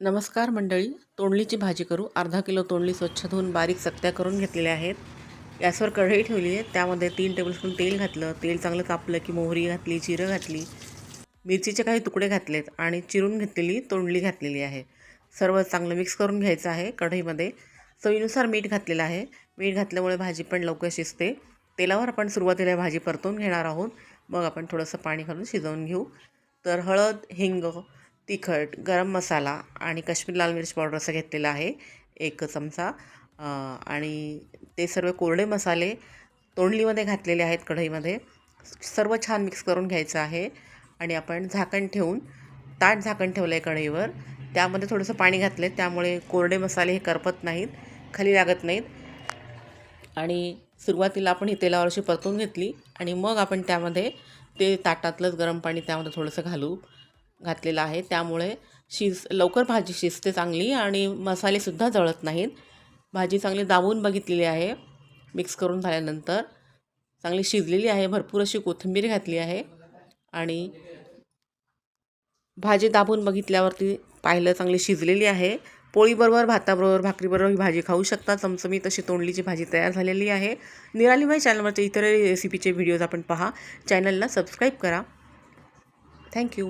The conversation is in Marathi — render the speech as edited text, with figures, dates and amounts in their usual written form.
नमस्कार मंडळी, तोंडलीची भाजी करू। अर्धा किलो तोंडली स्वच्छ धुवून बारीक चकत्या करून घेतलेल्या आहेत। गॅसवर कढई ठेवली आहे, त्यामध्ये 3 टेबलस्पून तेल घातलं। तेल चांगलं तापलं की मोहरी घातली, जिरं घातली, मिरचीचे काही तुकडे घातलेत आणि चिरून घेतलेली तोंडली घातलेली आहे। सर्व चांगलं मिक्स करून घ्यायचं आहे। कढईमध्ये चवीनुसार मीठ घातलेलं आहे। मीठ घातल्यामुळे भाजी पण लवकर शिजते। तेलावर आपण सुरुवातीला भाजी परतून घेणार आहोत, मग आपण थोडंसं पाणी घालून शिजवून घेऊ। तर हळद, हिंग, तिखट, गरम मसाला आणि काश्मीरी लाल मिरच पावडर असं घेतलेलं आहे 1 चमचा। आणि ते सर्व कोरडे मसाले तोंडलीमध्ये घातलेले आहेत कढईमध्ये। सर्व छान मिक्स करून घ्यायचं आहे आणि आपण झाकण ठेवून ताट झाकण ठेवलं आहे कढईवर। त्यामध्ये थोडंसं पाणी घातलं आहे, त्यामुळे कोरडे मसाले हे करपत नाहीत, खाली लागत नाहीत। आणि सुरुवातीला आपण ही तेलावर अशी परतून घेतली आणि मग आपण त्यामध्ये ते ताटातलंच गरम पाणी त्यामध्ये थोडंसं घातलेलं आहे। त्यामुळे लवकर भाजी शिजते चांगली आणि मसालेसुद्धा जळत नाहीत। भाजी चांगली दाबून बघितलेली आहे, मिक्स करून झाल्यानंतर चांगली शिजलेली आहे। भरपूर अशी कोथिंबीर घातली आहे आणि भाजी दाबून बघितल्यावरती पाहिलं चांगली शिजलेली आहे। पोळीबरोबर, भाताबरोबर, भाकरीबरोबर ही भाजी खाऊ शकता। चमचमीत अशी तोंडलीची भाजी तयार झालेली आहे। निरालीबाई चॅनलवरचे इतरही रेसिपीचे व्हिडिओज आपण पहा। चॅनलला सबस्क्राईब करा। थँक्यू।